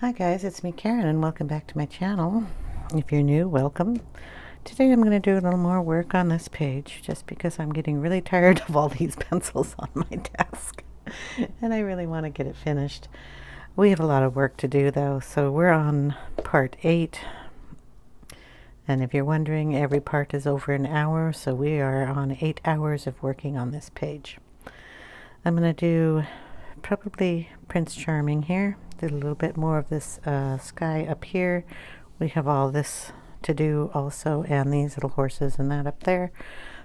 Hi guys, it's me Karen and welcome back to my channel. If you're new, welcome. Today I'm going to do a little more work on this page just because I'm getting really tired of all these pencils on my desk and I really want to get it finished. We have a lot of work to do though, so we're on part 8, and if you're wondering, every part is over an hour, so we are on 8 hours of working on this page. I'm going to do probably Prince Charming here. Did a little bit more of this sky up here. We have all this to do also, and these little horses and that up there.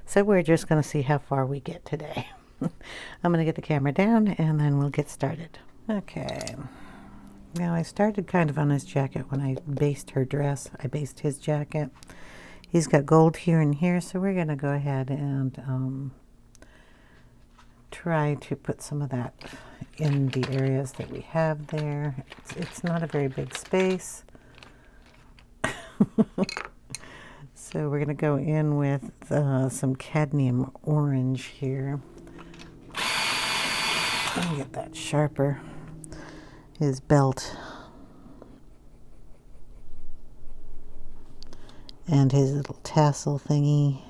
So we're just going to see how far we get today. I'm going to get the camera down and then we'll get started. Okay. Now I started kind of on his jacket when I based her dress. I based his jacket. He's got gold here and here, so we're going to go ahead and try to put some of that in the areas that we have there. It's not a very big space. So we're going to go in with some cadmium orange here. Let me get that sharper. His belt and his little tassel thingy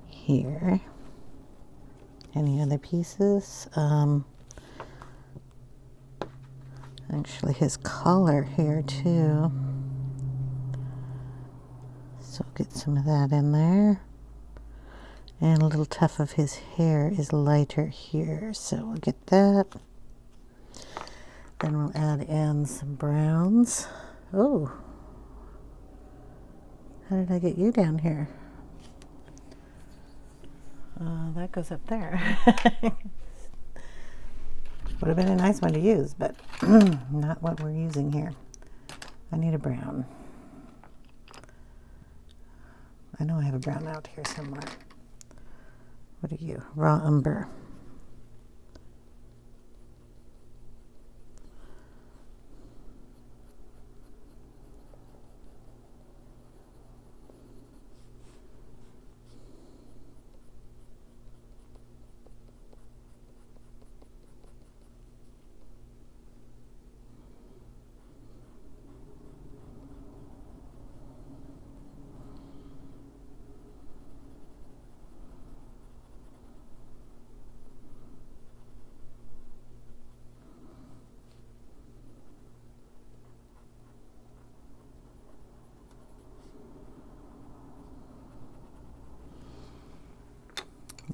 here. Any other pieces? Actually, his collar here too. So get some of that in there. And a little tuft of his hair is lighter here, so we'll get that. Then we'll add in some browns. Oh, how did I get you down here? That goes up there. Would have been a nice one to use, but not what we're using here. I need a brown. I know I have a brown out here somewhere. What are you? Raw umber.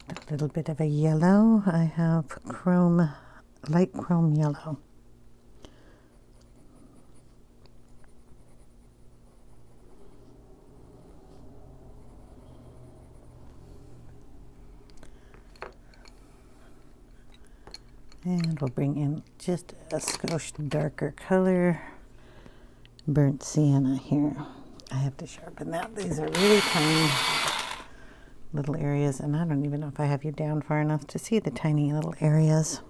A little bit of a yellow. I have chrome, light chrome yellow. And we'll bring in just a skosh darker color, burnt sienna here. I have to sharpen that. These are really tiny little areas, and I don't even know if I have you down far enough to see the tiny little areas.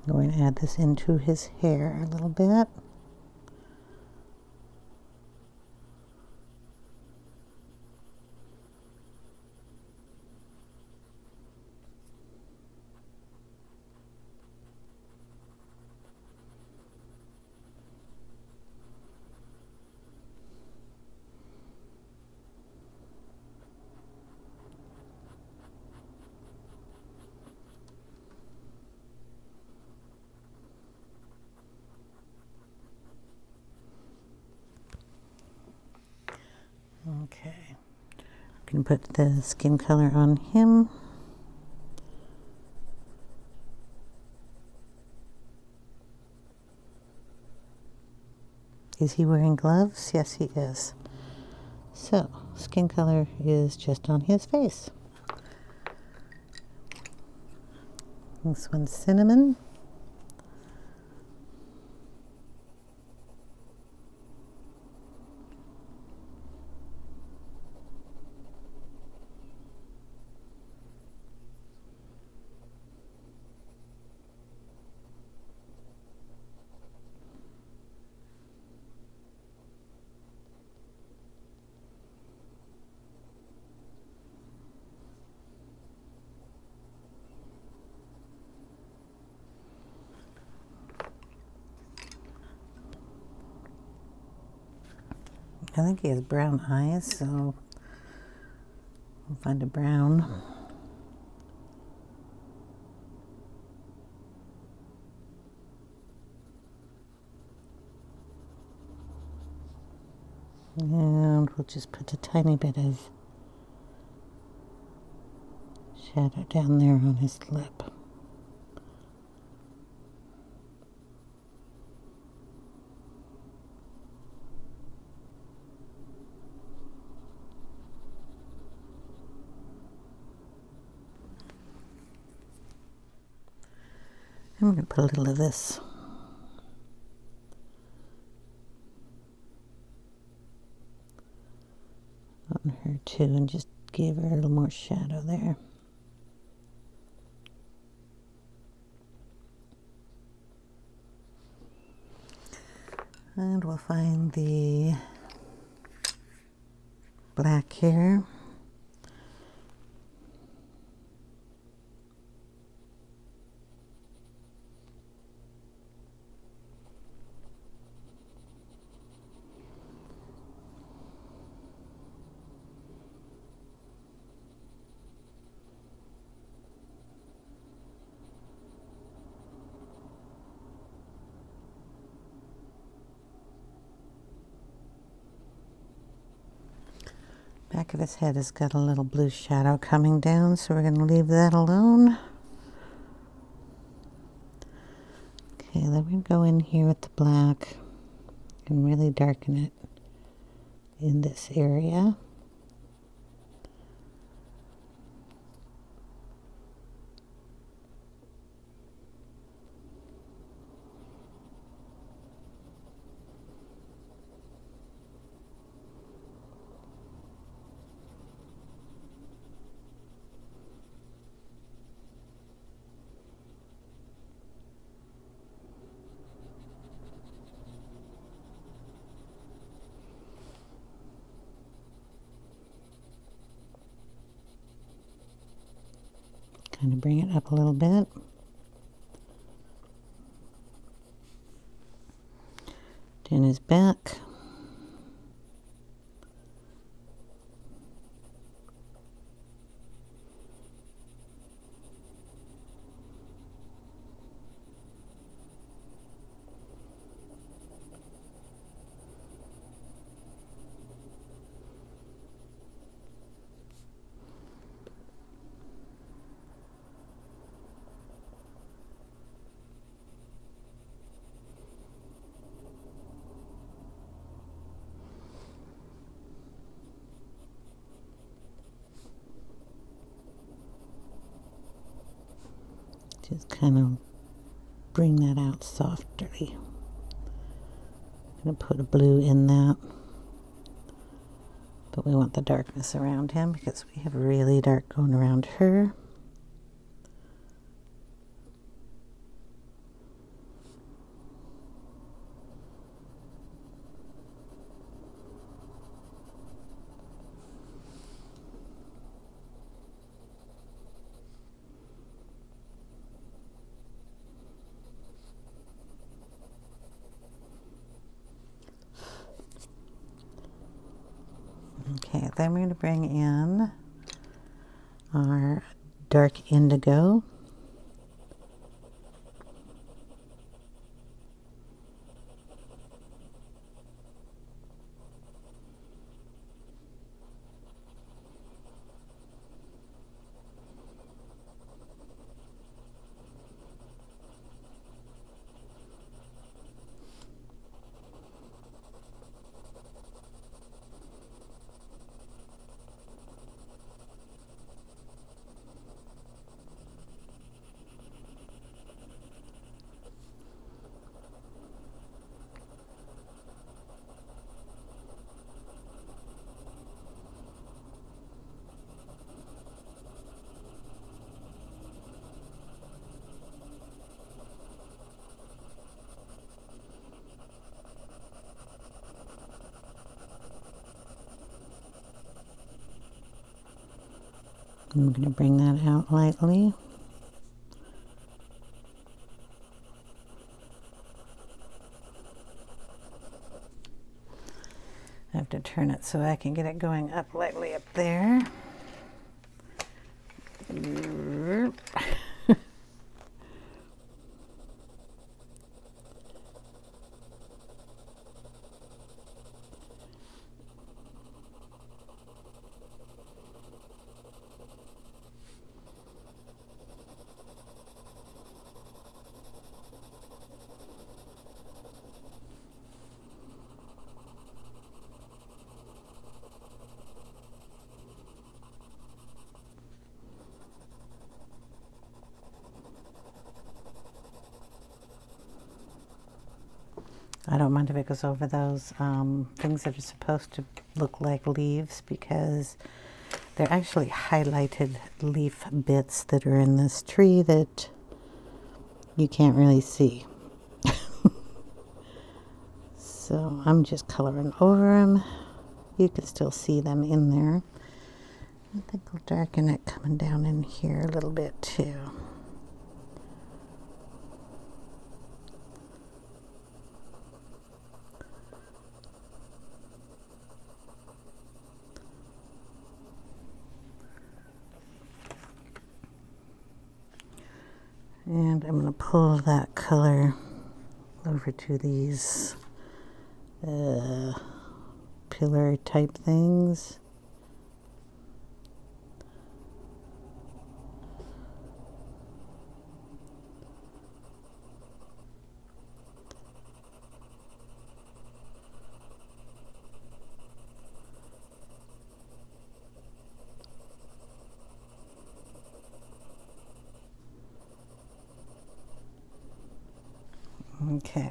I'm going to add this into his hair a little bit. Okay, I can put the skin color on him. Is he wearing gloves? Yes, he is. So, skin color is just on his face. This one's cinnamon. I think he has brown eyes, so we'll find a brown. And we'll just put a tiny bit of shadow down there on his lip. I'm going to put a little of this on her too, and just give her a little more shadow there. And we'll find the black here. Back of his head has got a little blue shadow coming down, so we're going to leave that alone. Okay, then we're going to go in here with the black and really darken it in this area. Kind of bring it up a little bit. Down his back. Just kind of bring that out softly. I'm going to put a blue in that. But we want the darkness around him because we have really dark going around her. Okay, then we're going to bring in our dark indigo. I'm going to bring that out lightly. I have to turn it so I can get it going up lightly up there. I don't mind if it goes over those things that are supposed to look like leaves, because they're actually highlighted leaf bits that are in this tree that you can't really see. So I'm just coloring over them. You can still see them in there. I think I'll darken it coming down in here a little bit too. And I'm going to pull that color over to these pillar type things. Okay,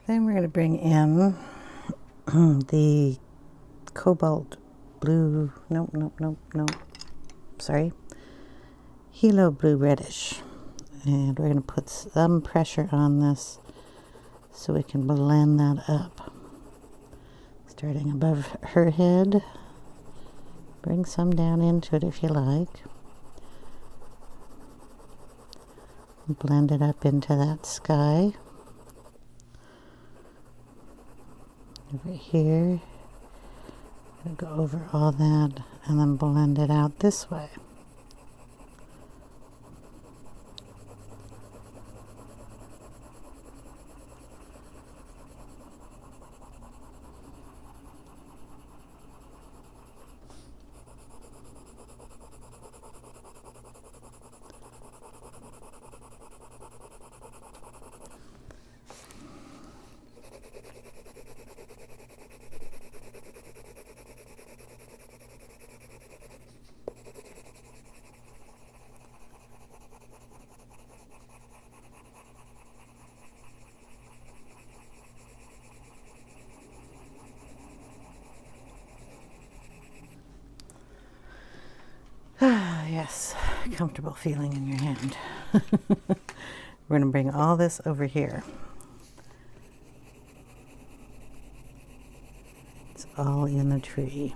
then we're going to bring in the cobalt blue, sorry, Hilo blue reddish. And we're going to put some pressure on this so we can blend that up. Starting above her head, bring some down into it if you like. Blend it up into that sky. Over here, I'm gonna go over all that and then blend it out this way. Yes, comfortable feeling in your hand. We're going to bring all this over here. It's all in the tree.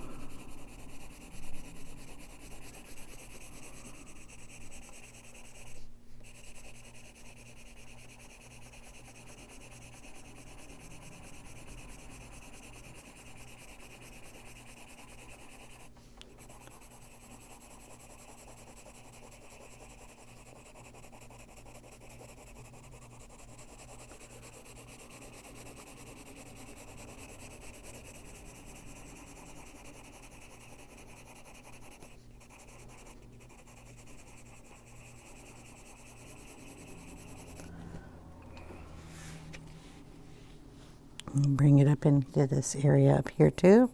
Bring it up into this area up here too.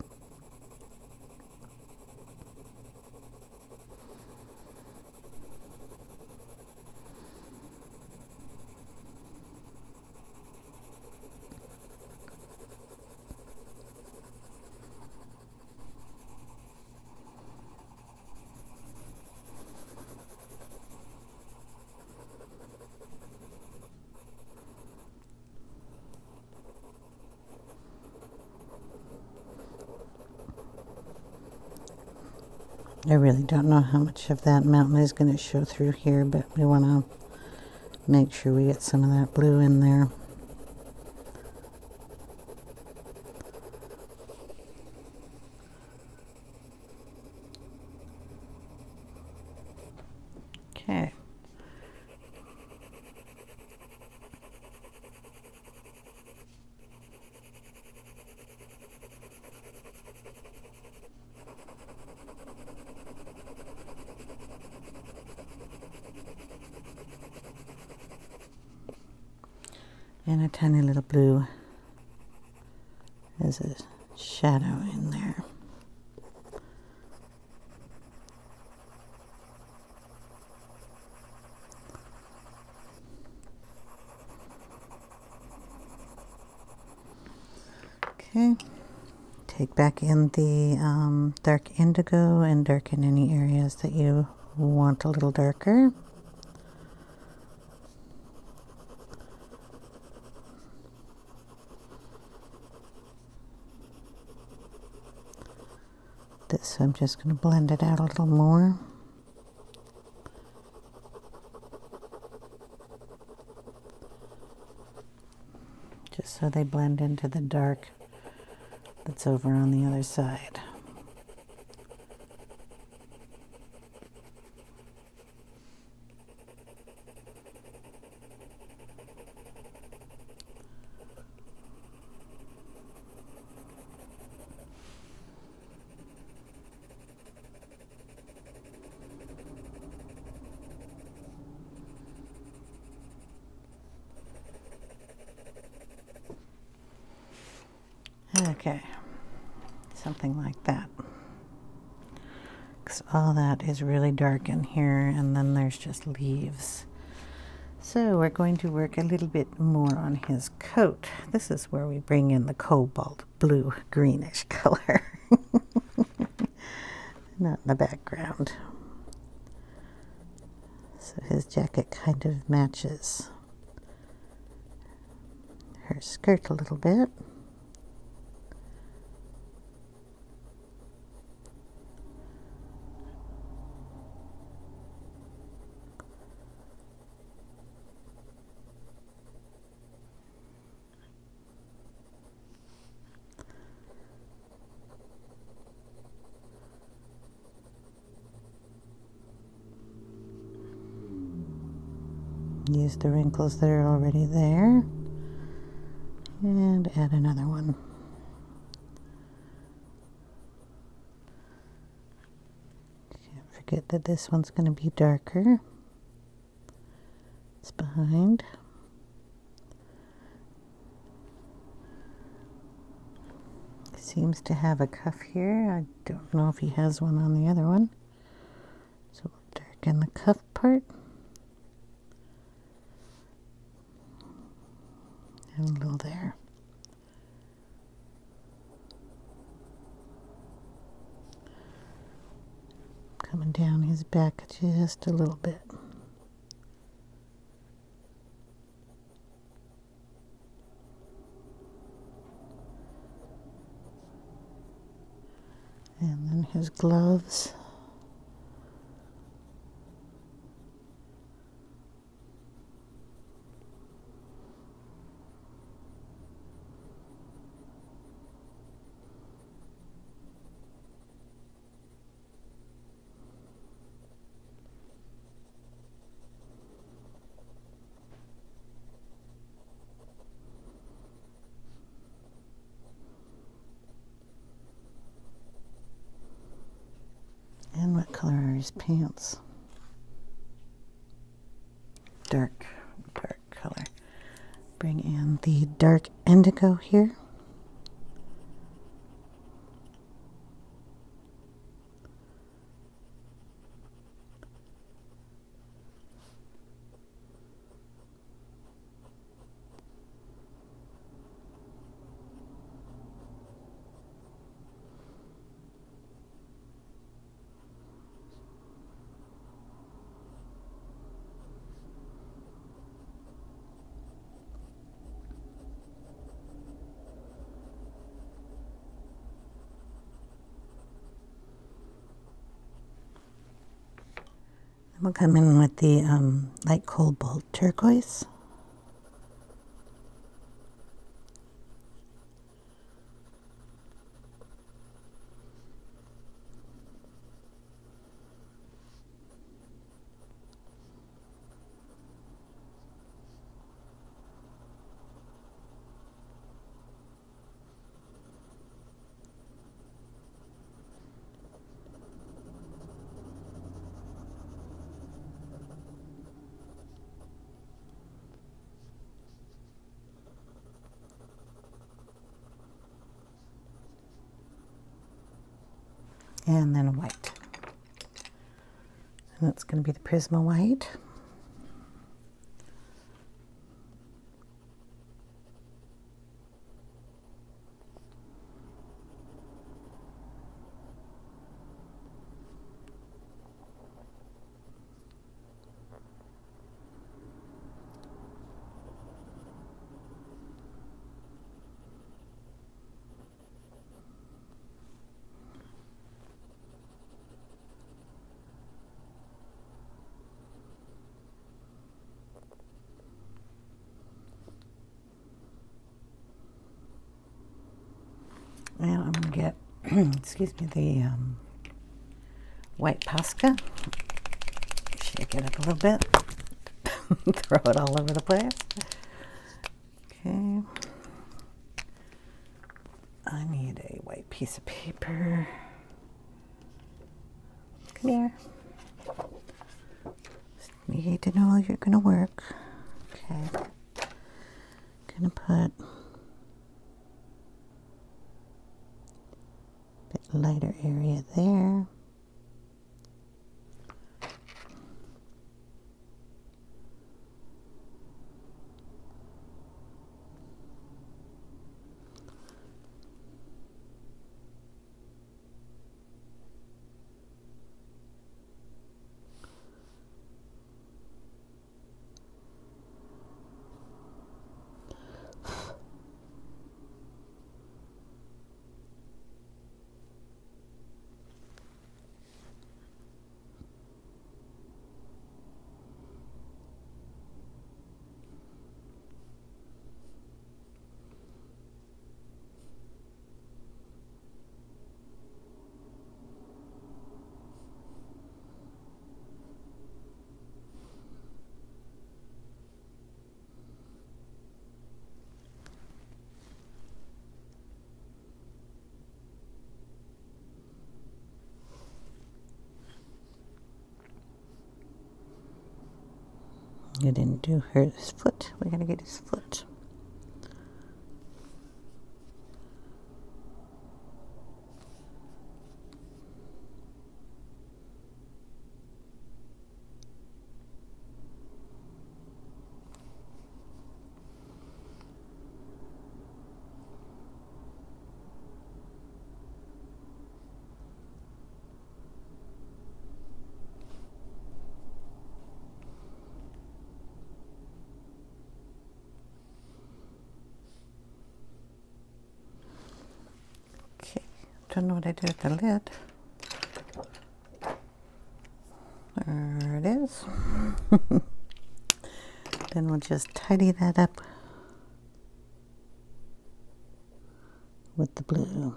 I really don't know how much of that mountain is going to show through here, but we want to make sure we get some of that blue in there. And a tiny little blue as a shadow in there. Okay, take back in the dark indigo and darken any areas that you want a little darker. This, I'm just going to blend it out a little more. Just so they blend into the dark that's over on the other side. Okay, something like that. Because all that is really dark in here, and then there's just leaves. So we're going to work a little bit more on his coat. This is where we bring in the cobalt blue greenish color. Not in the background. So his jacket kind of matches her skirt a little bit. Use the wrinkles that are already there and add another one. Can't forget that this one's going to be darker. It's behind. Seems to have a cuff here. I don't know if he has one on the other one. So we'll darken the cuff part. And a little there. Coming down his back just a little bit. And then his gloves. And what color are his pants? Dark color. Bring in the dark indigo here. We'll come in with the light cobalt turquoise. and then a white. And that's going to be the Prisma white. And I'm going to get, excuse me, the white Posca. Shake it up a little bit. Throw it all over the place. Okay. I need a white piece of paper. Come here. Need to know you're going to work. Okay. Going to put a bit lighter area there. You didn't do his foot. We gotta get his foot. Don't know what I did with the lid. There it is. Then we'll just tidy that up with the blue.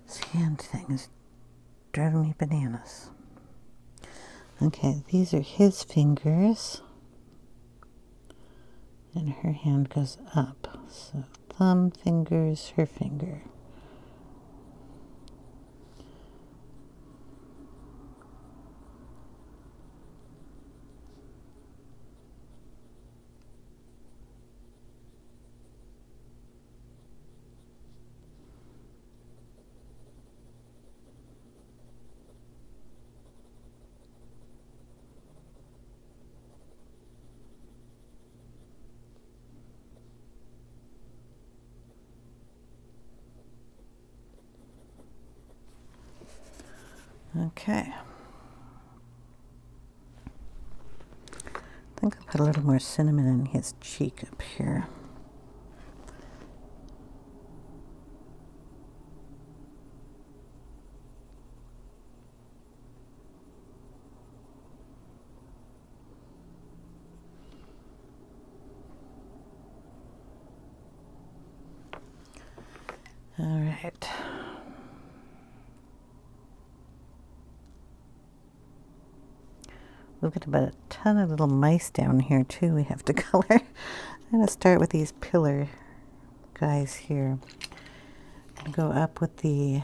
This hand thing is driving me bananas. Okay, these are his fingers. And her hand goes up. So thumb, fingers, her finger. Okay. I think I'll put a little more cinnamon in his cheek up here. All right. We've got about a ton of little mice down here too we have to color. I'm going to start with these pillar guys here. Go up with the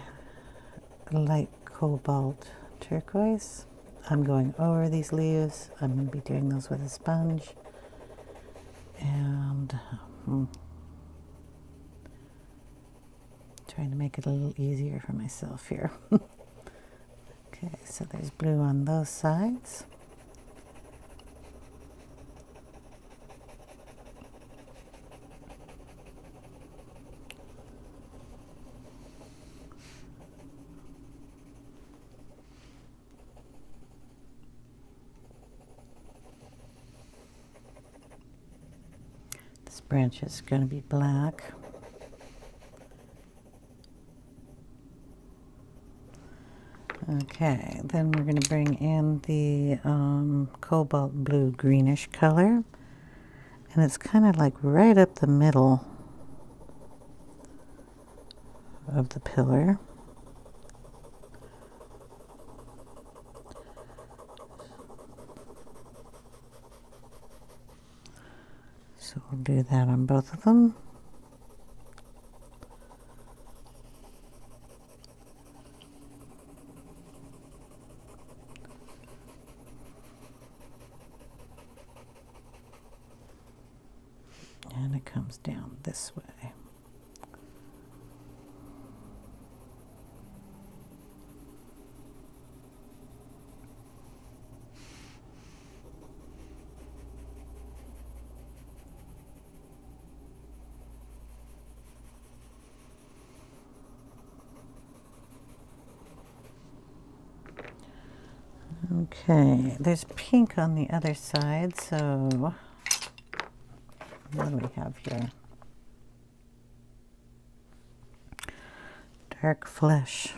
light cobalt turquoise. I'm going over these leaves. I'm going to be doing those with a sponge. And trying to make it a little easier for myself here. Okay, so there's blue on those sides. This branch is going to be black. Okay, then we're going to bring in the cobalt blue greenish color, and it's kind of like right up the middle of the pillar. So we'll do that on both of them. And it comes down this way. Okay, there's pink on the other side, so what do we have here? Dark Flesh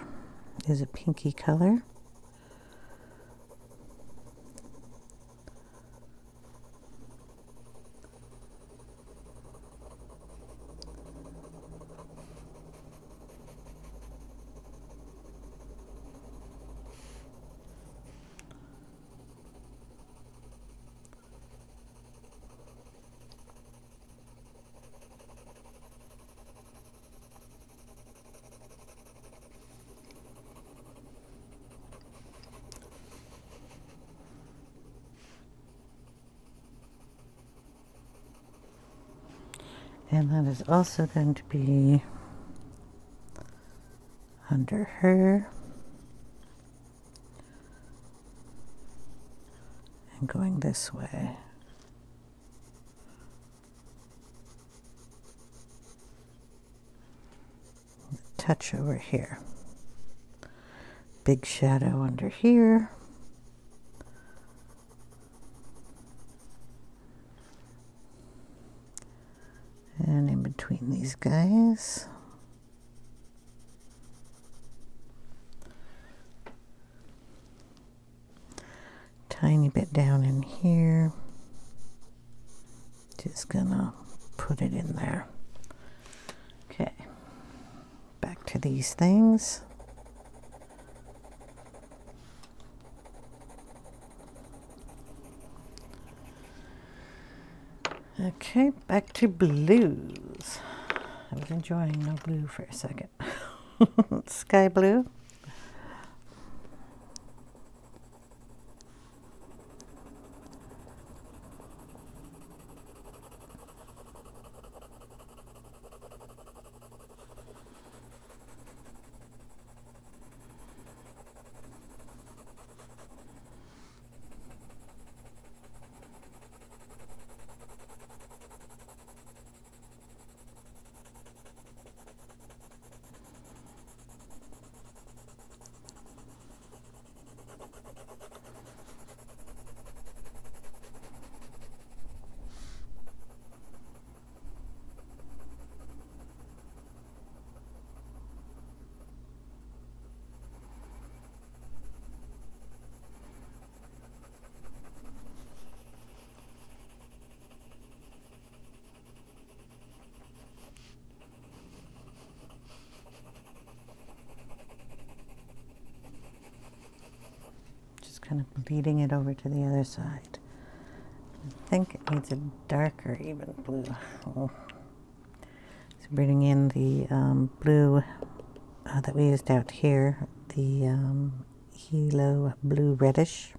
is a pinky color. And that is also going to be under her and going this way. Touch over here. Big shadow under here. And in between these guys. Tiny bit down in here. Just gonna put it in there. Okay. Back to these things. Okay, back to blues. I was enjoying no blue for a second. Sky blue. kind of bleeding it over to the other side. I think it needs a darker even blue. Oh. So bringing in the blue that we used out here, the Hilo Blue Reddish.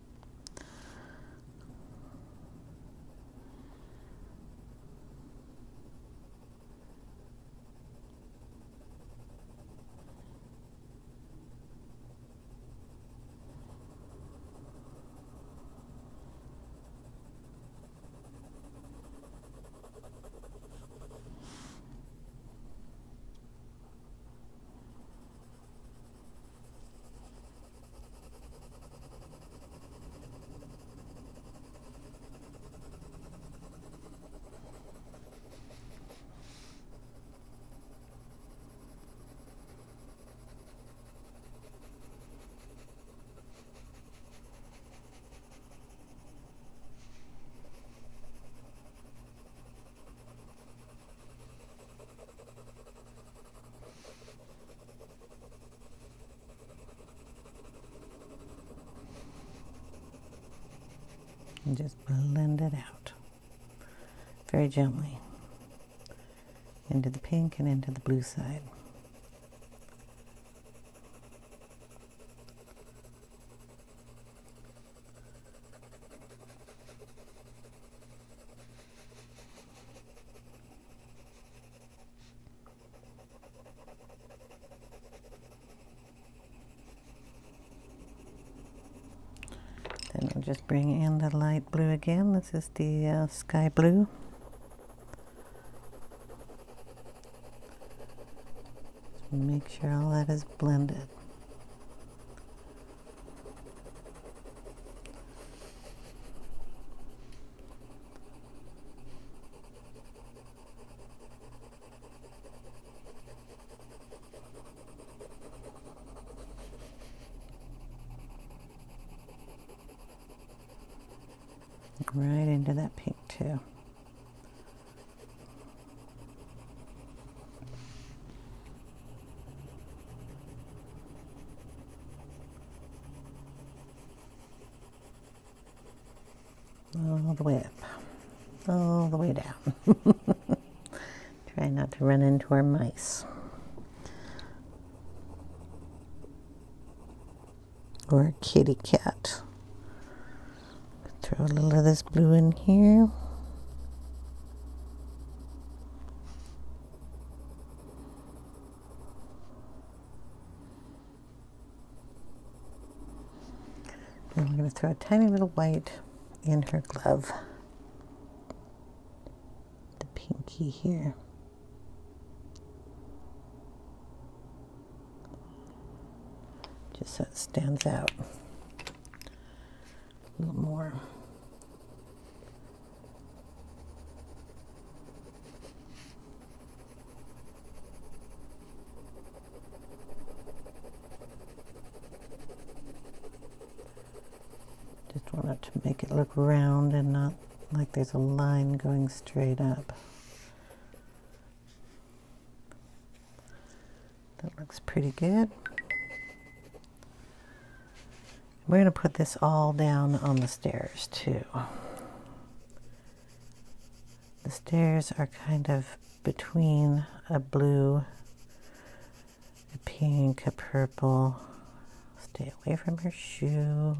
And just blend it out very gently into the pink and into the blue side. Then we'll just bring in the light blue again. This is the sky blue. Just make sure all that is blended. Right into that pink too. All the way up, all the way down. Try not to run into our mice. Or a kitty cat. Throw a little of this blue in here. And we're going to throw a tiny little white in her glove. The pinky here. Just so it stands out a little more. Just want it to make it look round and not like there's a line going straight up. That looks pretty good. We're going to put this all down on the stairs too. The stairs are kind of between a blue, a pink, a purple. Stay away from her shoe.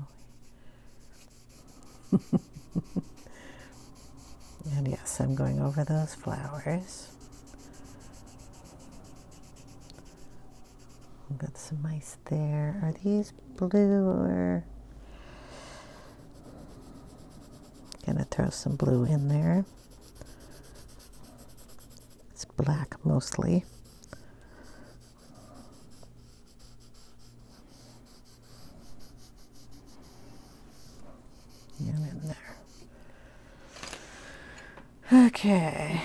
And yes, I'm going over those flowers. I've got some mice there. Are these blue or? Gonna throw some blue in there. It's black mostly. And in there. Okay.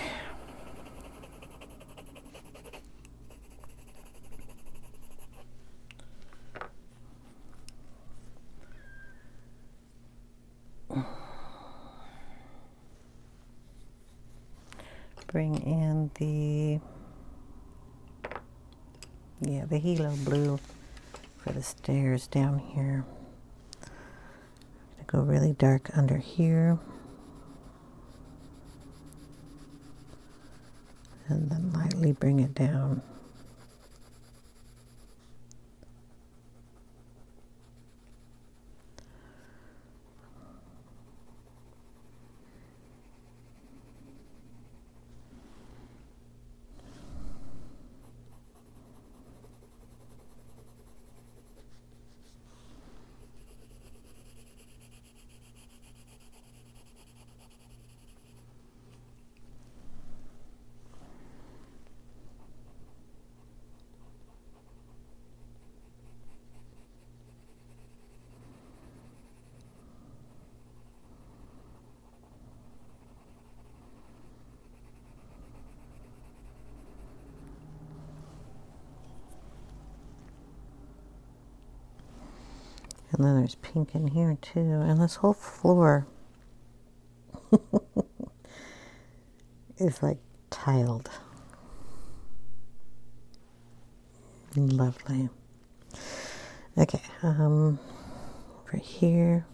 Bring in the Hilo blue for the stairs down here. Go really dark under here. And then lightly bring it down. And then there's pink in here too. And this whole floor is like tiled. Lovely. Okay, over here.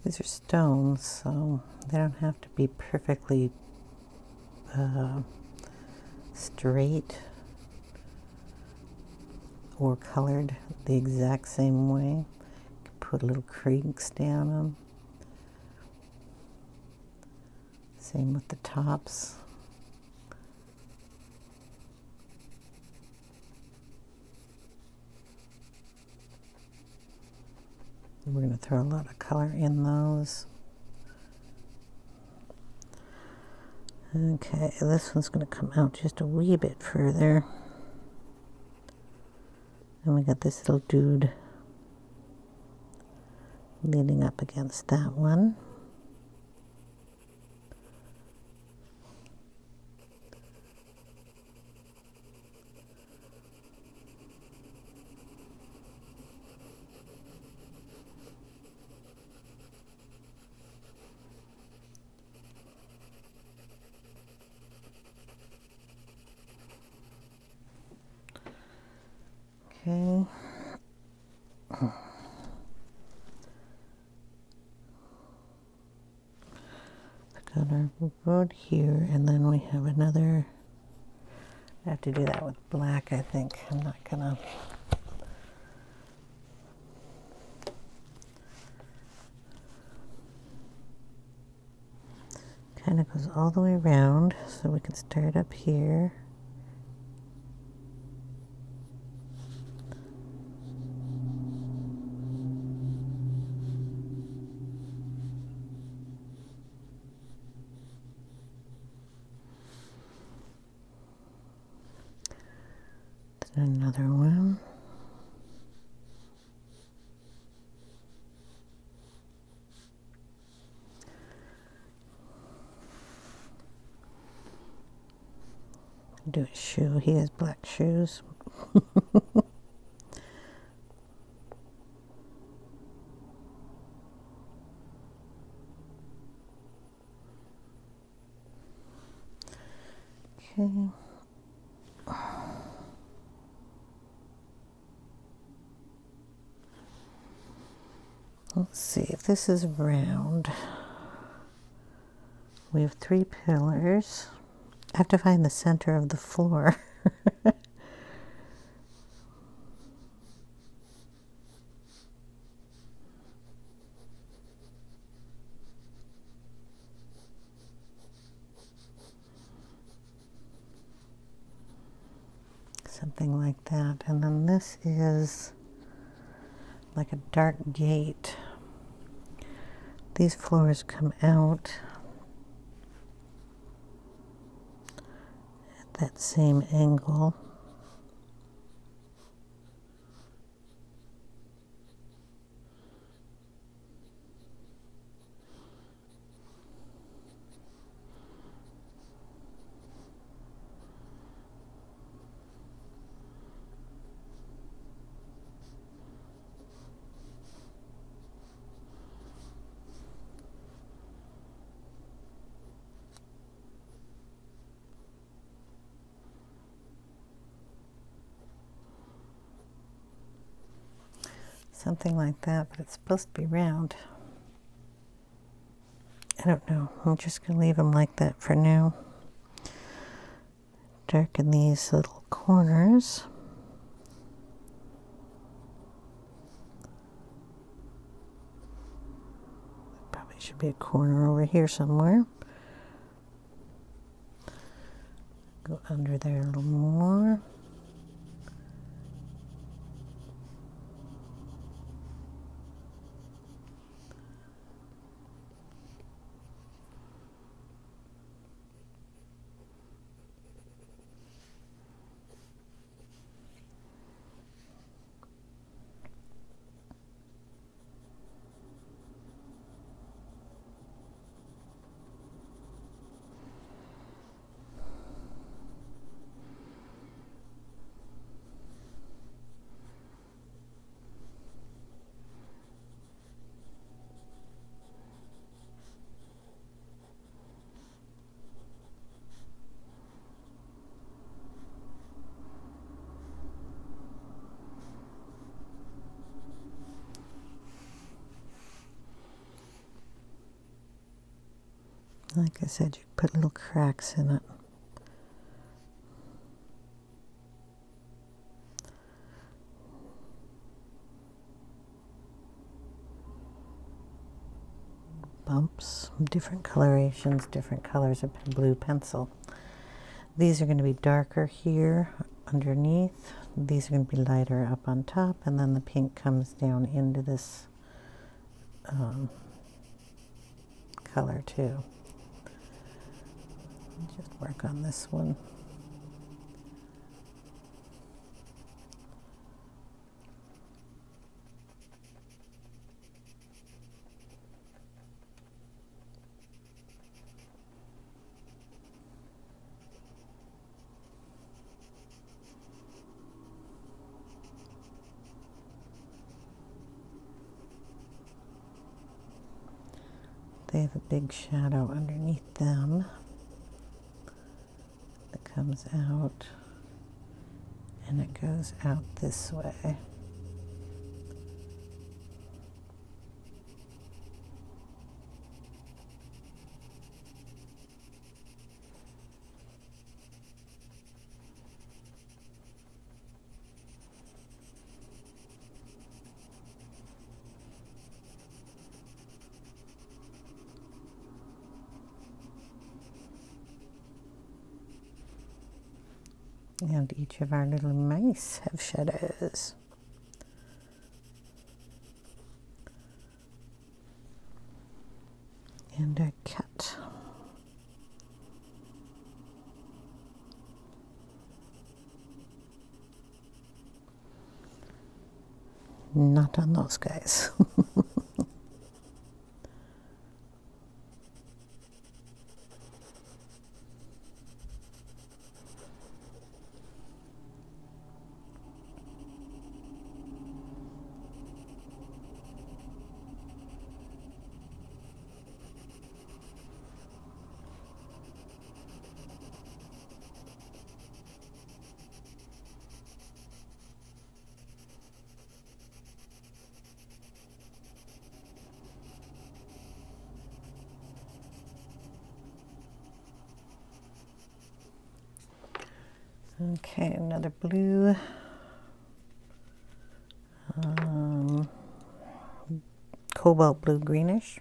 These are stones, so they don't have to be perfectly straight or colored the exact same way. You can put little creaks down them. Same with the tops. We're going to throw a lot of color in those. Okay, this one's going to come out just a wee bit further. And we got this little dude leaning up against that one. Okay. Got our road here, and then we have another. I have to do that with black, I think. I'm not gonna. Kind of goes all the way around, so we can start up here. Another one. Do a shoe. He has black shoes. Okay. Let's see if this is round. We have 3 pillars. I have to find the center of the floor. something like that. And then this is like a dark gate. These floors come out at that same angle. Something like that, but it's supposed to be round. I don't know. I'm just going to leave them like that for now. Darken these little corners. Probably should be a corner over here somewhere. Go under there a little more. Like I said, you put little cracks in it. Bumps, different colorations, different colors of blue pencil. These are going to be darker here underneath. These are going to be lighter up on top, and then the pink comes down into this color too. Just work on this one. They have a big shadow underneath them that comes out, and it goes out this way. And each of our little mice have shadows. And a cat. Not on those guys. Okay, another blue. Cobalt blue greenish.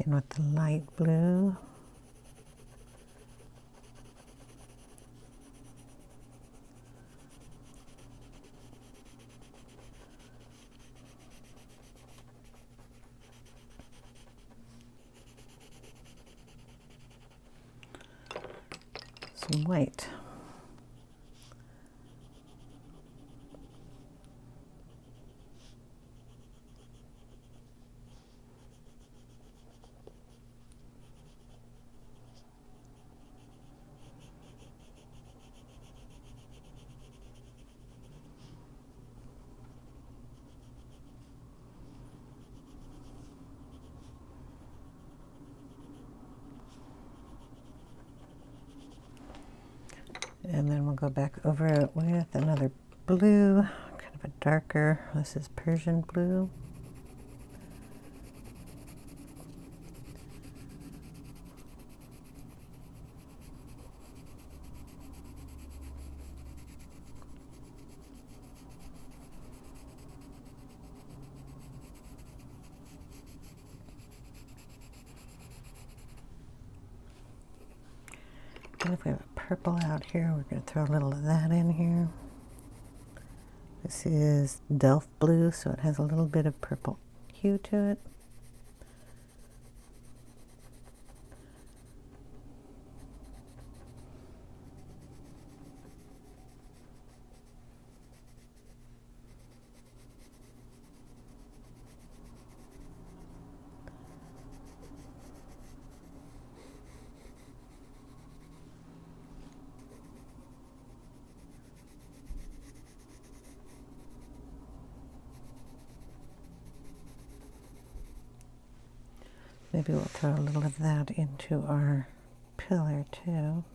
in with the light blue. Some white. And then we'll go back over it with another blue, kind of a darker, this is Persian blue. And if we have a purple out here, we're going to throw a little of that in here. This is Delft blue, so it has a little bit of purple hue to it. Maybe we'll throw a little of that into our pillar too.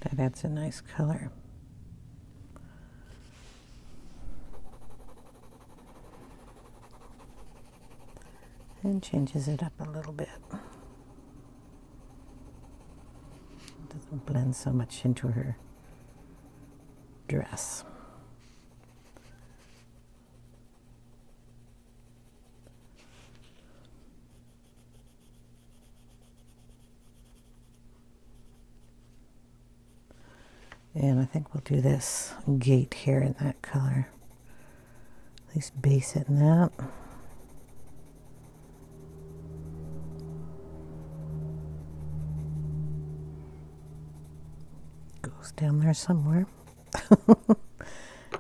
That adds a nice color. And changes it up a little bit. It doesn't blend so much into her dress. And I think we'll do this gate here in that color. At least base it in that. Goes down there somewhere.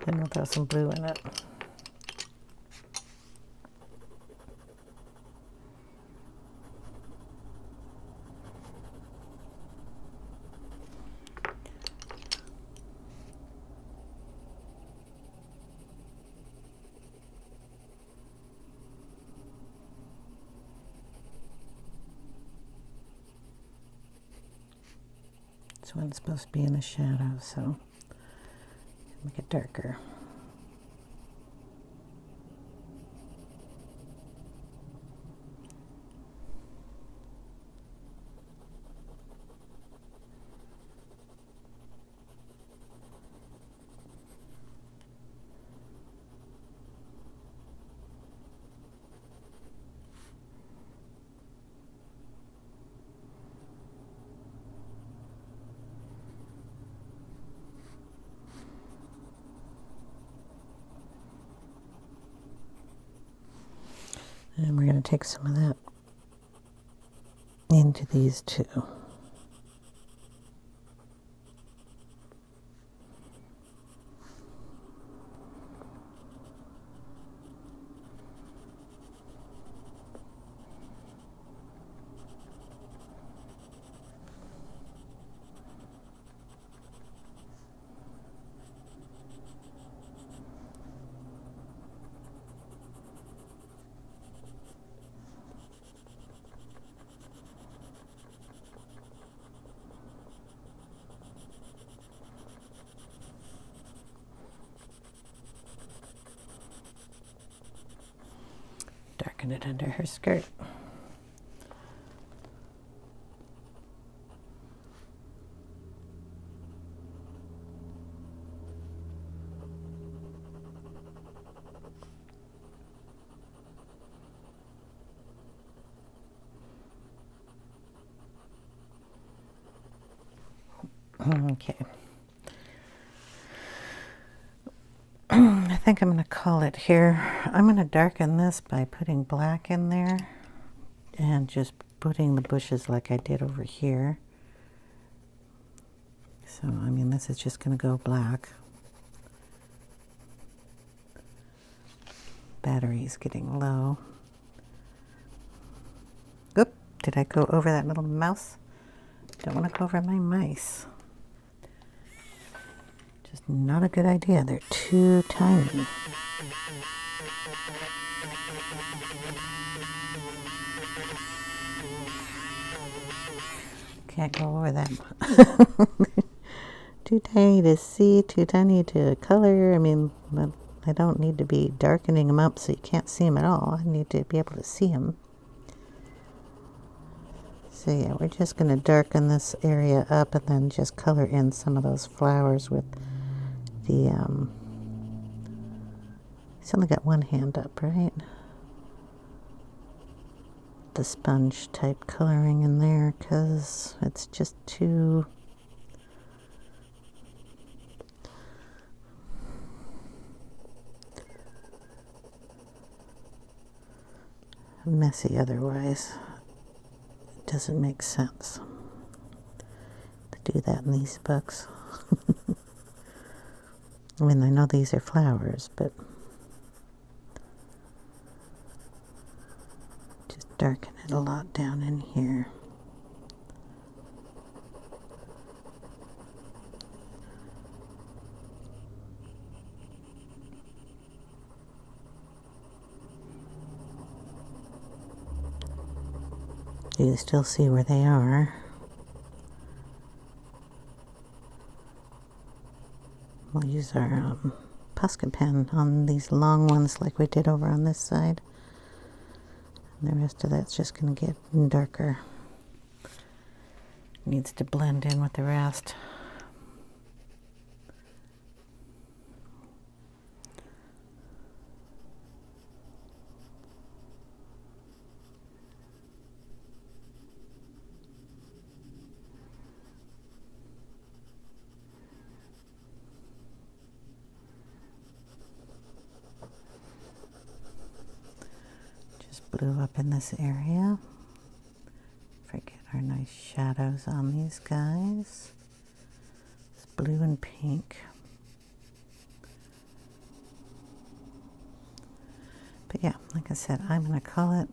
And we'll throw some blue in it. This one's supposed to be in the shadow, so make it darker. And we're going to take some of that into these two. darken it under her skirt. Okay. I think I'm going to call it here. I'm going to darken this by putting black in there and just putting the bushes like I did over here. So, I mean, this is just going to go black. Battery's getting low. Oop, did I go over that little mouse? Don't want to go over my mice. Just not a good idea. They're too tiny. Can't go over them. Too tiny to see, too tiny to color. I mean, I don't need to be darkening them up so you can't see them at all. I need to be able to see them. So yeah, we're just going to darken this area up and then just color in some of those flowers with the, it's only got one hand up, right? The sponge type coloring in there because it's just too messy otherwise. It doesn't make sense to do that in these books. I mean, I know these are flowers, but just darken it a lot down in here. You can still see where they are. We'll use our Posca pen on these long ones like we did over on this side. And the rest of that's just going to get darker. Needs to blend in with the rest. Blue up in this area. Forget our nice shadows on these guys. It's blue and pink. But yeah, like I said, I'm going to call it.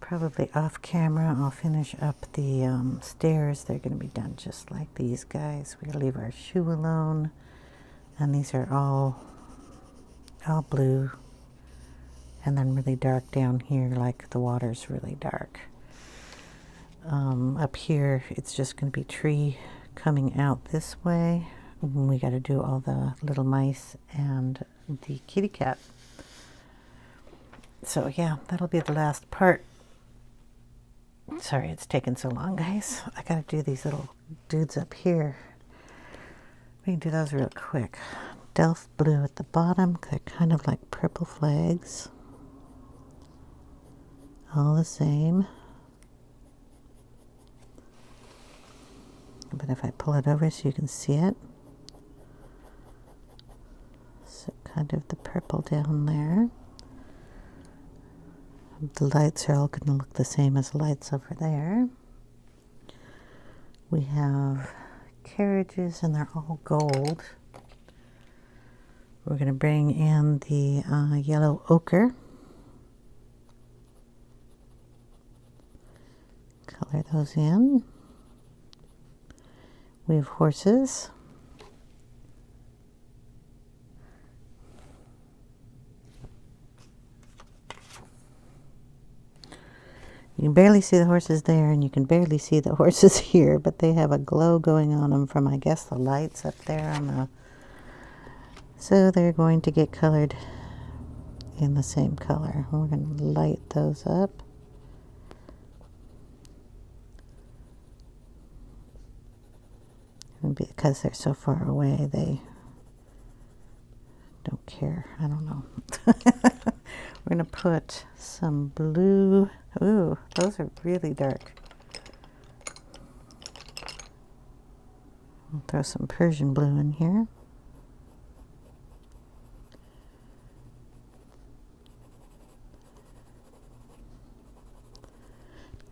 Probably off camera, I'll finish up the stairs. They're going to be done just like these guys. We'll leave our shoe alone. And these are all blue. And then really dark down here, like the water's really dark. Up here, it's just going to be tree coming out this way. We got to do all the little mice and the kitty cat. So yeah, that'll be the last part. Sorry it's taken so long, guys. I got to do these little dudes up here. We can do those real quick. Delft blue at the bottom. They're kind of like purple flags. All the same. But if I pull it over so you can see it. So kind of the purple down there. The lights are all going to look the same as the lights over there. We have carriages and they're all gold. We're going to bring in the yellow ochre. Color those in. We have horses. You can barely see the horses there, and you can barely see the horses here, but they have a glow going on them from, I guess, the lights up there on the... So they're going to get colored in the same color. We're going to light those up. And because they're so far away, they don't care. I don't know. We're going to put some blue. Ooh, those are really dark. I'll throw some Persian blue in here.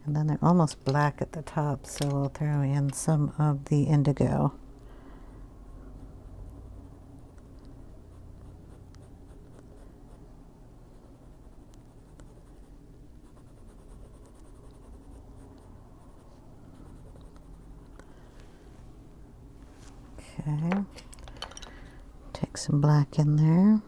And then they're almost black at the top, so we'll throw in some of the indigo. Okay, take some black in there.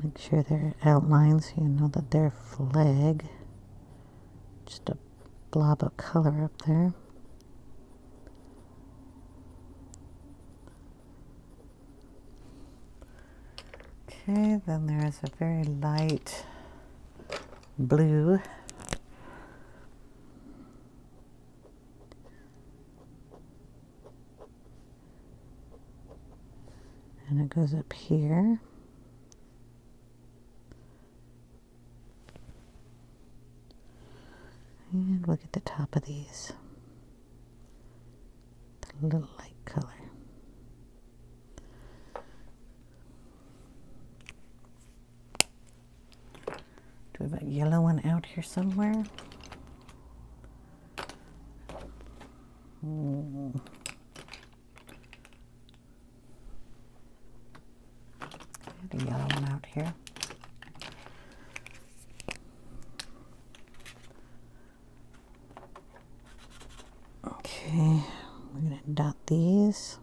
Make sure they're outlines so you know that they're flag. Just a blob of color up there. Okay, then there is a very light blue. And it goes up here. And look at the top of these. The little light color. Do we have a yellow one out here somewhere? A yellow one out here. Okay, we're going to dot these.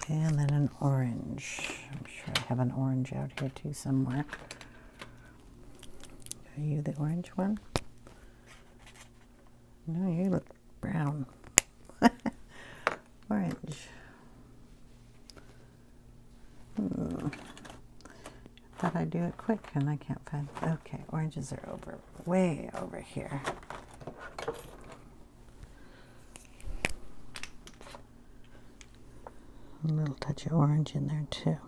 And then an orange. I'm sure I have an orange out here too somewhere. Are you the orange one? No, you look brown. Orange. Thought I'd do it quick and I can't find. Okay, oranges are over, way over here. A little touch of orange in there too.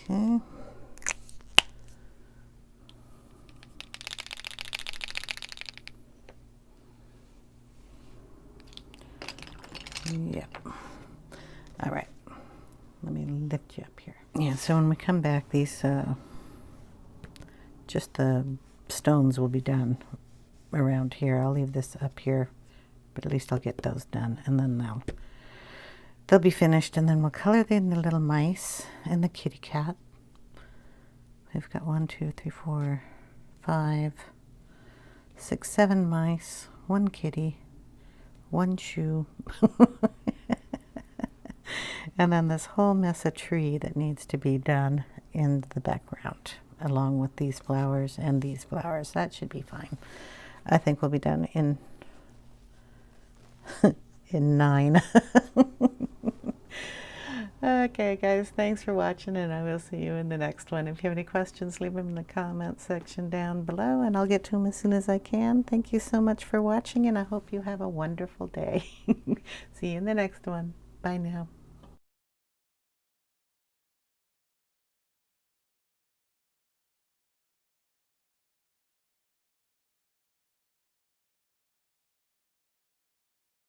Okay. Yep. All right. Let me lift you up here. Yeah, so when we come back, these, just the stones will be done around here. I'll leave this up here, but at least I'll get those done. And then they'll be finished, and then we'll color in the little mice and the kitty cat. We've got 1, 2, 3, 4, 5, 6, 7 mice, 1 kitty, 1 shoe, and then this whole mess of tree that needs to be done in the background, along with these flowers and these flowers. That should be fine. I think we'll be done in 9. Okay, guys, thanks for watching, and I will see you in the next one. If you have any questions, leave them in the comment section down below, and I'll get to them as soon as I can. Thank you so much for watching, and I hope you have a wonderful day. See you in the next one. Bye now.